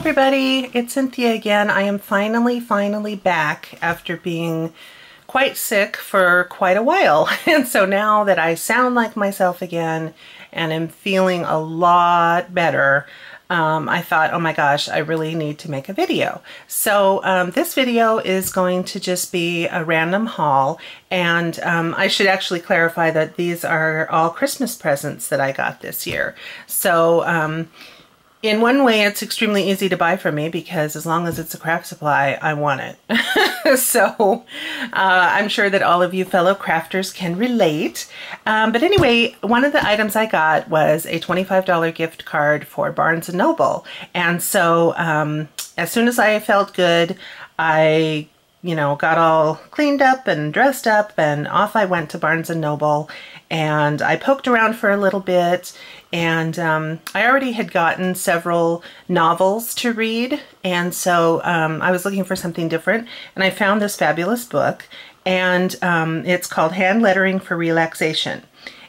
everybody, it's Cynthia again. I am finally back after being quite sick for quite a while. And so now that I sound like myself again and am feeling a lot better, I thought, oh my gosh, I really need to make a video. So this video is going to just be a random haul, and I should actually clarify that these are all Christmas presents that I got this year. So in one way, it's extremely easy to buy from me because as long as it's a craft supply, I want it. So I'm sure that all of you fellow crafters can relate. But anyway, one of the items I got was a $25 gift card for Barnes & Noble. And so as soon as I felt good, I got all cleaned up and dressed up, and off I went to Barnes & Noble, and I poked around for a little bit, and I already had gotten several novels to read, and so I was looking for something different, and I found this fabulous book, and it's called Hand Lettering for Relaxation.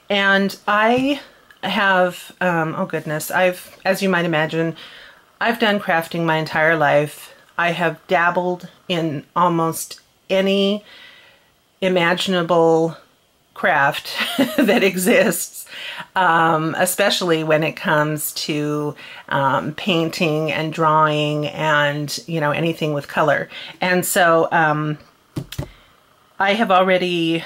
And I have, oh goodness, as you might imagine, I've done crafting my entire life. I have dabbled in almost any imaginable craft that exists, especially when it comes to painting and drawing and anything with color. And so I have already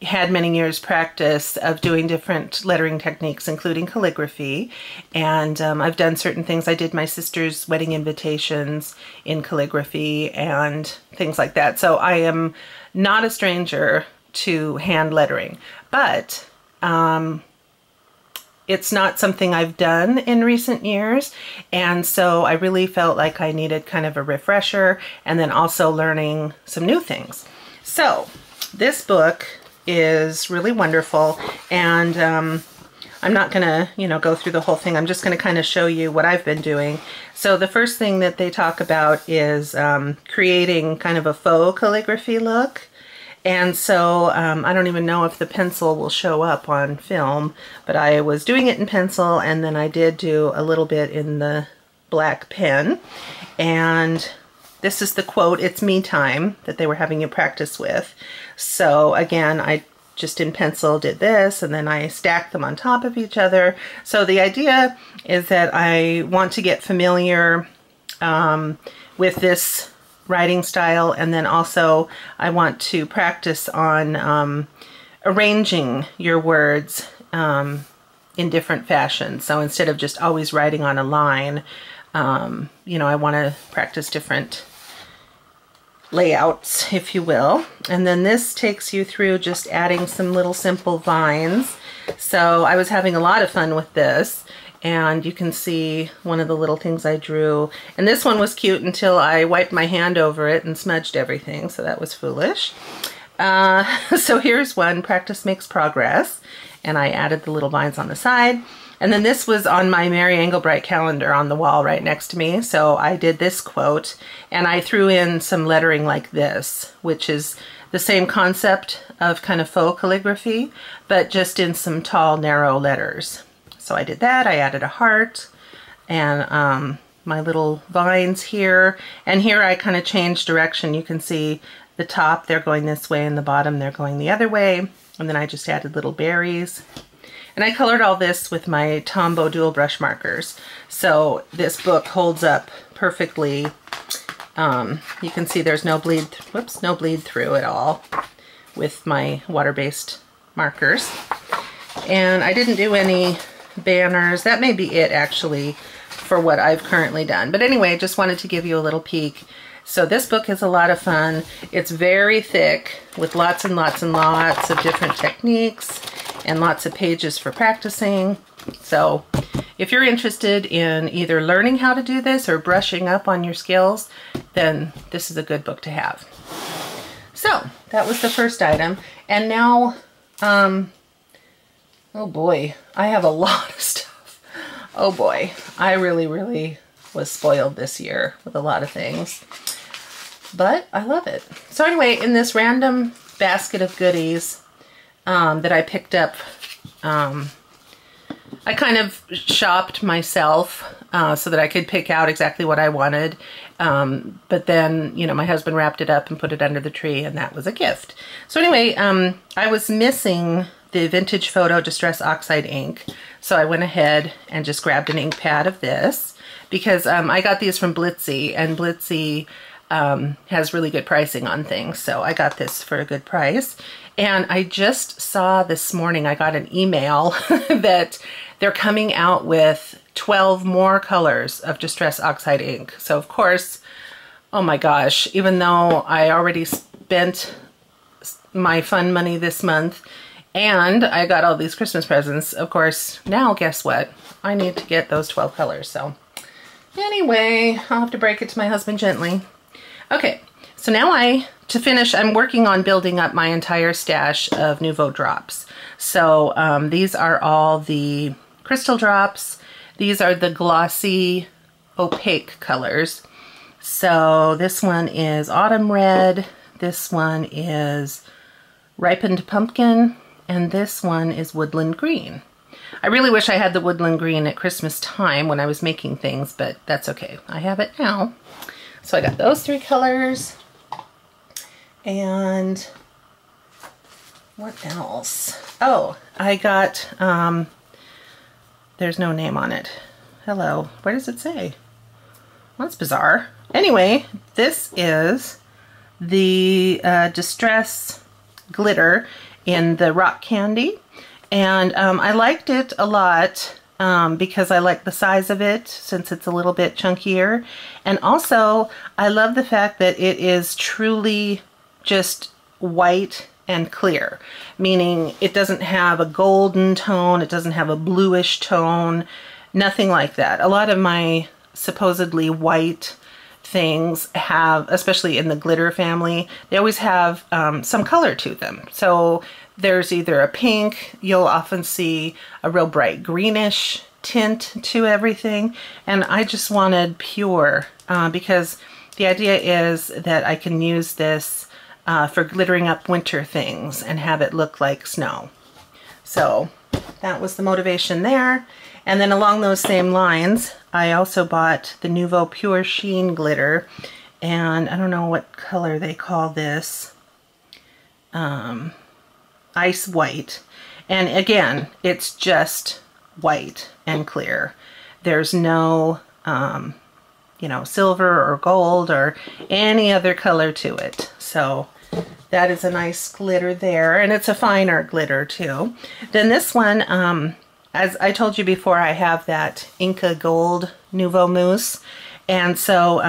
had many years practice of doing different lettering techniques, including calligraphy, and I've done certain things. I did my sister's wedding invitations in calligraphy and things like that. So I am not a stranger to hand lettering, but it's not something I've done in recent years, and so I really felt like I needed kind of a refresher, and then also learning some new things. So this book is really wonderful, and I'm not gonna go through the whole thing. I'm just gonna kind of show you what I've been doing. So the first thing that they talk about is creating kind of a faux calligraphy look. And so I don't even know if the pencil will show up on film, but I was doing it in pencil, and then I did do a little bit in the black pen. And this is the quote, "It's me time," that they were having you practice with. So again, I just in pencil did this, and then I stacked them on top of each other. So the idea is that I want to get familiar with this writing style, and then also I want to practice on arranging your words in different fashions. So instead of just always writing on a line, I want to practice different layouts, if you will. And then this takes you through just adding some little simple vines. So I was having a lot of fun with this, and you can see one of the little things I drew. And this one was cute until I wiped my hand over it and smudged everything, so that was foolish. So here's one, "Practice makes progress," and I added the little vines on the side. And then this was on my Mary Engelbreit calendar on the wall right next to me. So I did this quote, and I threw in some lettering like this, which is the same concept of kind of faux calligraphy, but just in some tall, narrow letters. So I did that. I added a heart and my little vines here. And here I kind of changed direction. You can see the top, they're going this way, and the bottom, they're going the other way. And then I just added little berries. And I colored all this with my Tombow dual brush markers. So this book holds up perfectly. You can see there's no bleed through at all with my water-based markers. And I didn't do any banners. That may be it actually for what I've currently done. But anyway, just wanted to give you a little peek. So this book is a lot of fun. It's very thick with lots and lots and lots of different techniques and lots of pages for practicing. So if you're interested in either learning how to do this or brushing up on your skills, then this is a good book to have. So that was the first item. And now, oh boy, I have a lot of stuff. Oh boy, I really was spoiled this year with a lot of things. But I love it. So anyway, in this random basket of goodies that I picked up I kind of shopped myself so that I could pick out exactly what I wanted. But then, you know, my husband wrapped it up and put it under the tree, and that was a gift. So anyway, I was missing the Vintage Photo Distress Oxide ink. So I went ahead and just grabbed an ink pad of this because I got these from Blitzy, and Blitzy has really good pricing on things. So I got this for a good price. And I just saw this morning, I got an email that they're coming out with 12 more colors of Distress Oxide ink. So of course, oh my gosh, even though I already spent my fun money this month and I got all these Christmas presents, of course, now guess what? I need to get those 12 colors. So anyway, I'll have to break it to my husband gently. Okay, so now to finish, I'm working on building up my entire stash of Nouveau drops. So these are all the crystal drops. These are the glossy opaque colors. So this one is Autumn Red, this one is Ripened Pumpkin, and this one is Woodland Green. I really wish I had the Woodland Green at Christmas time when I was making things, but that's okay. I have it now. So I got those 3 colors. And what else? Oh, I got, there's no name on it. Hello, where does it say? Well, that's bizarre. Anyway, this is the Distress glitter in the rock candy. And I liked it a lot because I like the size of it since it's a little bit chunkier. And also, I love the fact that it is truly just white and clear, meaning it doesn't have a golden tone, it doesn't have a bluish tone, nothing like that. A lot of my supposedly white things have, especially in the glitter family, they always have some color to them. So there's either a pink, you'll often see a real bright greenish tint to everything, and I just wanted pure because the idea is that I can use this for glittering up winter things and have it look like snow. So that was the motivation there. And then along those same lines, I also bought the Nouveau Pure Sheen glitter, and I don't know what color they call this, Ice White. And again, it's just white and clear. There's no, you know, silver or gold or any other color to it. So that is a nice glitter there, and it's a finer glitter too. Then this one, as I told you before, I have that Inca Gold Nouveau Mousse, and so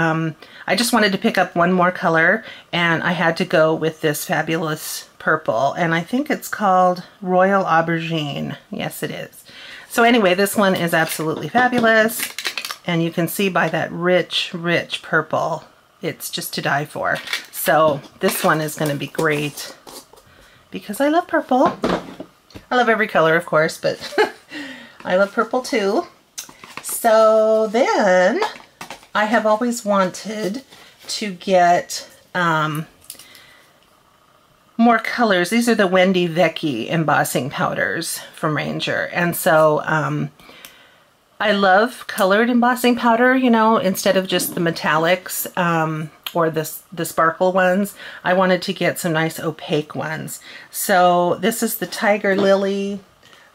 I just wanted to pick up one more color, and I had to go with this fabulous purple, and I think it's called Royal Aubergine. Yes, it is. So anyway, this one is absolutely fabulous, and you can see by that rich, rich purple, it's just to die for. So this one is going to be great because I love purple. I love every color, of course, but I love purple too. So then I have always wanted to get more colors. These are the Wendy Vecchi embossing powders from Ranger. And so I love colored embossing powder, you know, instead of just the metallics or the sparkle ones. I wanted to get some nice opaque ones. So this is the Tiger Lily.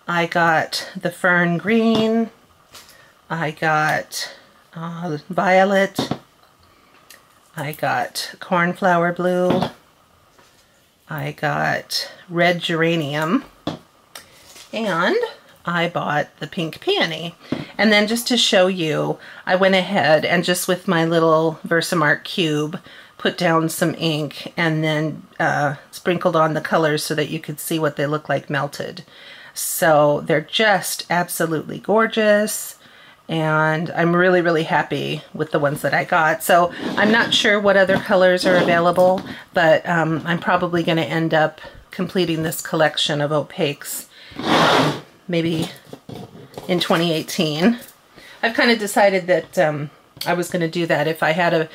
I got the Fern Green. I got Violet. I got Cornflower Blue. I got Red Geranium. And I bought the Pink Peony. And then just to show you, I went ahead and just with my little Versamark cube, put down some ink and then sprinkled on the colors so that you could see what they look like melted. So they're just absolutely gorgeous. And I'm really, really happy with the ones that I got. So I'm not sure what other colors are available, but I'm probably going to end up completing this collection of opaques maybe in 2018. I've kind of decided that I was going to do that if I had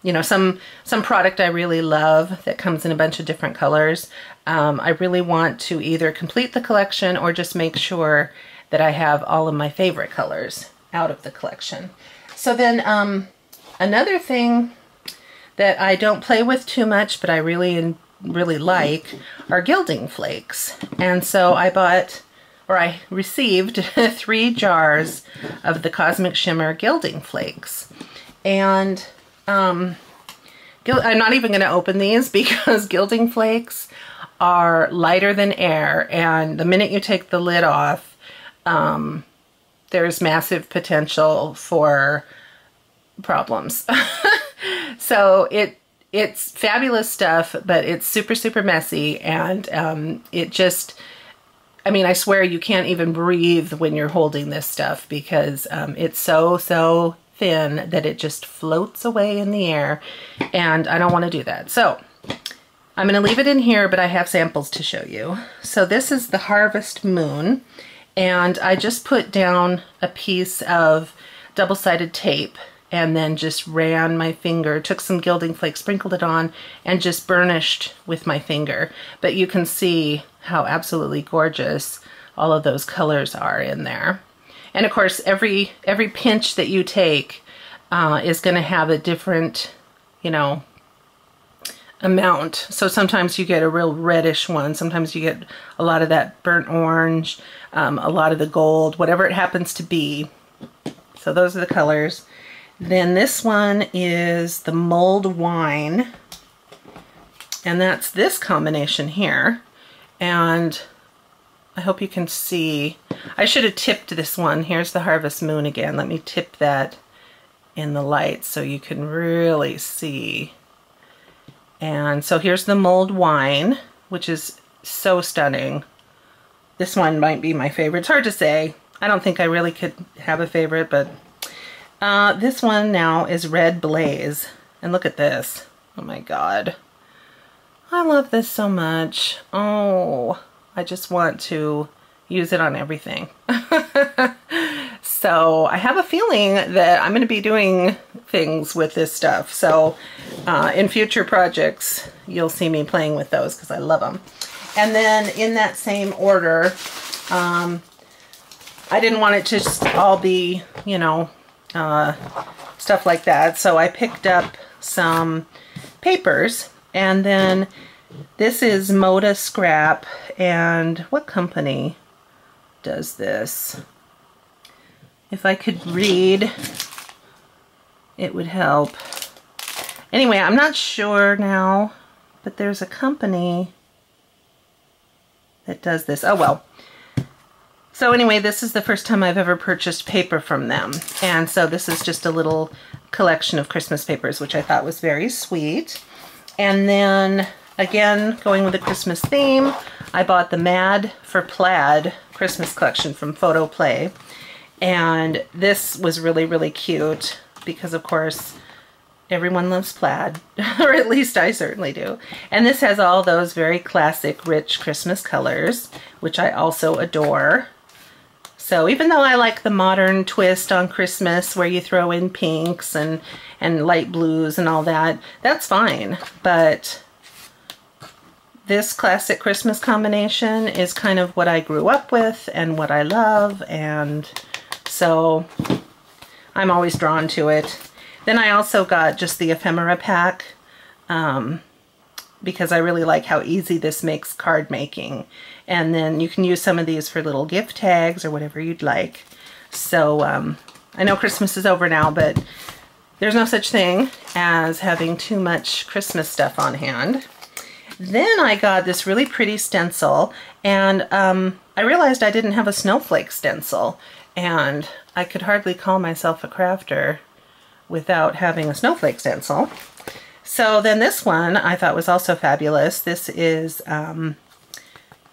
you know, some product I really love that comes in a bunch of different colors. I really want to either complete the collection or just make sure that I have all of my favorite colors out of the collection. So then another thing that I don't play with too much, but I really like, are gilding flakes. And so I received 3 jars of the Cosmic Shimmer gilding flakes. And I'm not even going to open these because gilding flakes are lighter than air, and the minute you take the lid off, there's massive potential for problems. So it's fabulous stuff, but it's super, super messy, and it just, I mean, I swear you can't even breathe when you're holding this stuff because it's so thin that it just floats away in the air, and I don't want to do that. So I'm going to leave it in here, but I have samples to show you. So this is the Harvest Moon, and I just put down a piece of double-sided tape and then just ran my finger, took some gilding flakes, sprinkled it on, and just burnished with my finger. But you can see how absolutely gorgeous all of those colors are in there. And of course, every pinch that you take is going to have a different, you know, amount. So sometimes you get a real reddish one, sometimes you get a lot of that burnt orange, a lot of the gold, whatever it happens to be. So those are the colors. Then this one is the Mulled Wine, and that's this combination here. And I hope you can see, I should have tipped this one. Here's the Harvest Moon again. Let me tip that in the light so you can really see. And so here's the Mulled Wine, which is so stunning. This one might be my favorite. It's hard to say. I don't think I really could have a favorite, but this one now is Red Blaze. And look at this. Oh my God. I love this so much. Oh, I just want to use it on everything. So I have a feeling that I'm going to be doing things with this stuff. So in future projects, you'll see me playing with those because I love them. And then in that same order, I didn't want it to just all be, you know, stuff like that. So I picked up some papers, and then this is Moda Scrap. And what company does this? If I could read, it would help. Anyway, I'm not sure now, but there's a company that does this. Oh well. So anyway, this is the first time I've ever purchased paper from them. And so this is just a little collection of Christmas papers, which I thought was very sweet. And then, again, going with the Christmas theme, I bought the Mad for Plaid Christmas collection from Photo Play. And this was really, really cute because, of course, everyone loves plaid, or at least I certainly do. And this has all those very classic, rich Christmas colors, which I also adore. So even though I like the modern twist on Christmas where you throw in pinks and light blues and all that, that's fine. But this classic Christmas combination is kind of what I grew up with and what I love, and so I'm always drawn to it. Then I also got just the ephemera pack because I really like how easy this makes card making. And then you can use some of these for little gift tags or whatever you'd like. So I know Christmas is over now, but there's no such thing as having too much Christmas stuff on hand. Then I got this really pretty stencil, and I realized I didn't have a snowflake stencil, and I could hardly call myself a crafter without having a snowflake stencil. So then this one I thought was also fabulous. This is a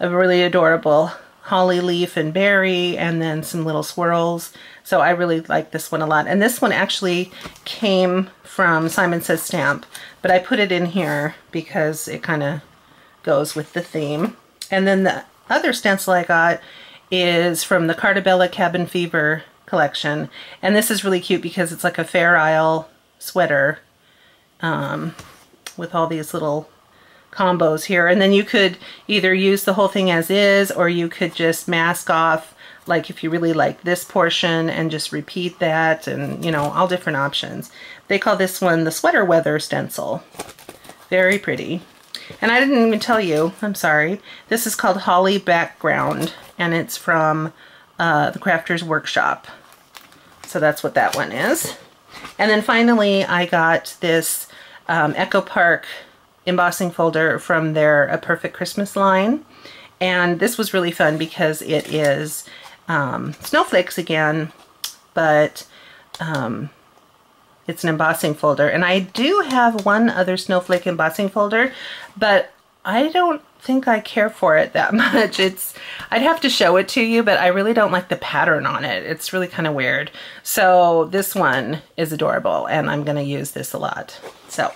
really adorable holly leaf and berry, and then some little swirls. So I really like this one a lot. And this one actually came from Simon Says Stamp, but I put it in here because it kind of goes with the theme. And then the other stencil I got is from the Cartabella Cabin Fever collection. And this is really cute because it's like a Fair Isle sweater. with all these little combos here. And then you could either use the whole thing as is, or you could just mask off, like if you really like this portion, and just repeat that, and you know, all different options. They call this one the sweater weather stencil. Very pretty. And I didn't even tell you, I'm sorry, this is called Holly Background, and it's from the Crafter's Workshop. So that's what that one is. And then finally I got this Echo Park embossing folder from their A Perfect Christmas line. And this was really fun because it is snowflakes again, but it's an embossing folder. And I do have one other snowflake embossing folder, but I don't think I care for it that much. I'd have to show it to you, but I really don't like the pattern on it. It's really kind of weird. So this one is adorable, and I'm going to use this a lot. So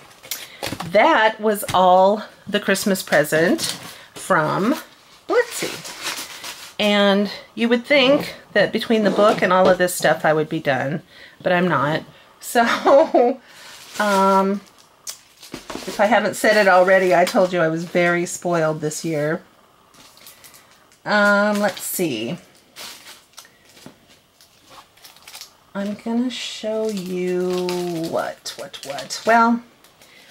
that was all the Christmas present from Blitzy. And you would think that between the book and all of this stuff I would be done, but I'm not. So, if I haven't said it already, I told you I was very spoiled this year. Let's see. I'm gonna show you what? Well,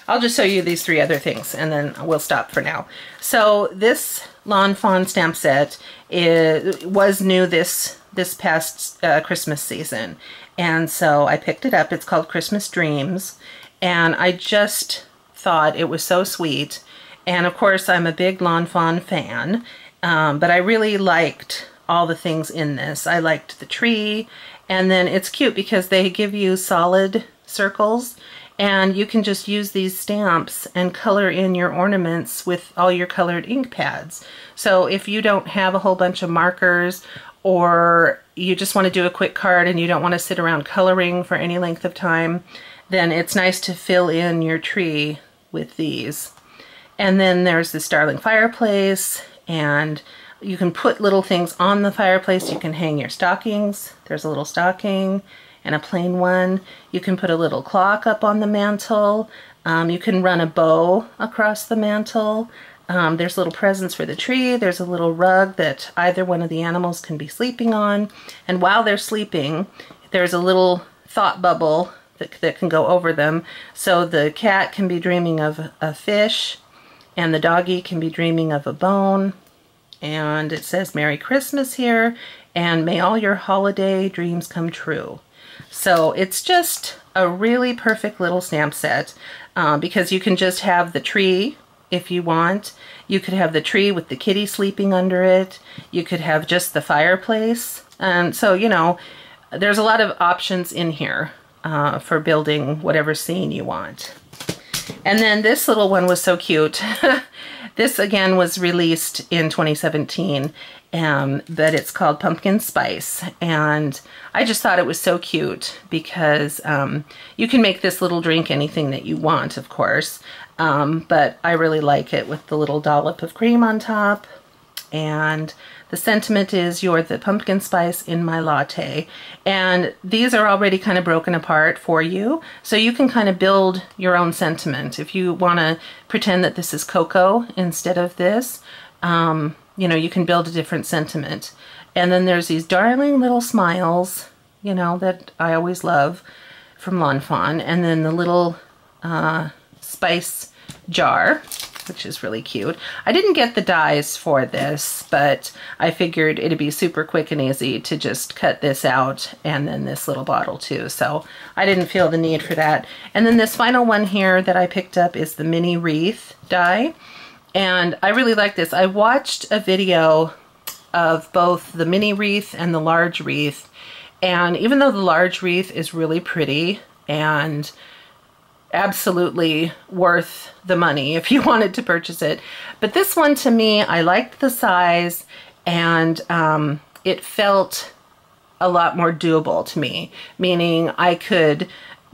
I'll just show you these three other things and then we'll stop for now. So this Lawn Fawn stamp set was new this past Christmas season. And so I picked it up. It's called Christmas Dreams. And I just thought it was so sweet. And of course, I'm a big Lawn Fawn fan. But I really liked all the things in this. I liked the tree. And then it's cute because they give you solid circles. And you can just use these stamps and color in your ornaments with all your colored ink pads. So if you don't have a whole bunch of markers, or you just want to do a quick card and you don't want to sit around coloring for any length of time, then it's nice to fill in your tree with these. And then there's this darling fireplace, and you can put little things on the fireplace. You can hang your stockings. There's a little stocking and a plain one. You can put a little clock up on the mantle. You can run a bow across the mantle. There's little presents for the tree. There's a little rug that either one of the animals can be sleeping on. And while they're sleeping, there's a little thought bubble that can go over them. So the cat can be dreaming of a fish, and the doggy can be dreaming of a bone. And it says Merry Christmas here, and may all your holiday dreams come true. So it's just a really perfect little stamp set because you can just have the tree if you want. You could have the tree with the kitty sleeping under it. You could have just the fireplace. And so, you know, there's a lot of options in here for building whatever scene you want. And then this little one was so cute. This again was released in 2017, but it's called Pumpkin Spice. And I just thought it was so cute because you can make this little drink anything that you want, of course. But I really like it with the little dollop of cream on top. And the sentiment is, you're the pumpkin spice in my latte. And these are already kind of broken apart for you. So you can kind of build your own sentiment. If you want to pretend that this is cocoa instead of this, you know, you can build a different sentiment. And then there's these darling little smiles, you know, that I always love from Lawn Fawn. And then the little spice jar, which is really cute. I didn't get the dies for this, but I figured it'd be super quick and easy to just cut this out, and then this little bottle too. So I didn't feel the need for that. And then this final one here that I picked up is the mini wreath die. And I really like this. I watched a video of both the mini wreath and the large wreath. And even though the large wreath is really pretty and absolutely worth the money if you wanted to purchase it, but this one, to me, I liked the size, and it felt a lot more doable to me, meaning I could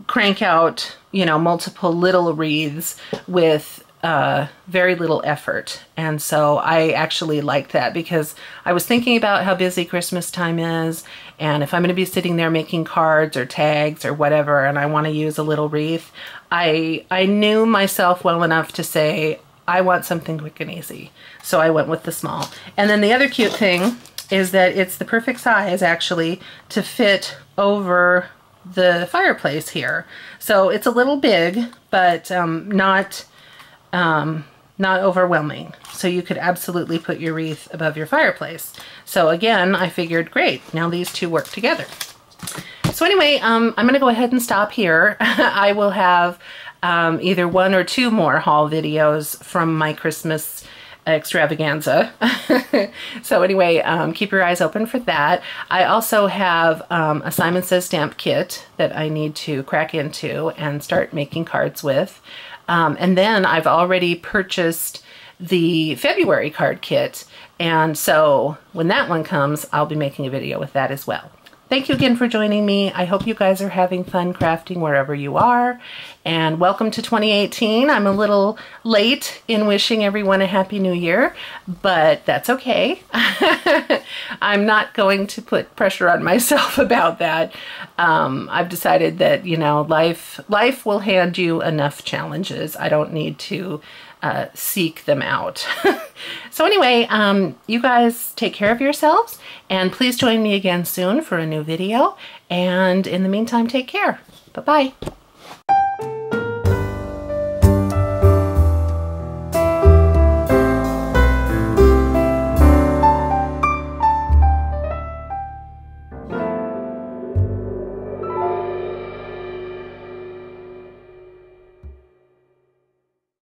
crank out, you know, multiple little wreaths with very little effort. And so I actually liked that because I was thinking about how busy Christmas time is, And if I'm going to be sitting there making cards or tags or whatever, and I want to use a little wreath, I knew myself well enough to say, I want something quick and easy. So I went with the small. And then the other cute thing is that it's the perfect size actually to fit over the fireplace here. So it's a little big, but not overwhelming. So you could absolutely put your wreath above your fireplace. So again, I figured, great, now these two work together. So anyway, I'm going to go ahead and stop here. I will have either 1 or 2 more haul videos from my Christmas extravaganza. So anyway, keep your eyes open for that. I also have a Simon Says stamp kit that I need to crack into and start making cards with. And then I've already purchased the February card kit, and so when that one comes, I'll be making a video with that as well. Thank you again for joining me. I hope you guys are having fun crafting wherever you are, and welcome to 2018. I'm a little late in wishing everyone a Happy New Year, but that's okay. I'm not going to put pressure on myself about that. I've decided that, you know, life will hand you enough challenges. I don't need to seek them out. So anyway, you guys take care of yourselves, and please join me again soon for a new video. And in the meantime, take care. Bye-bye.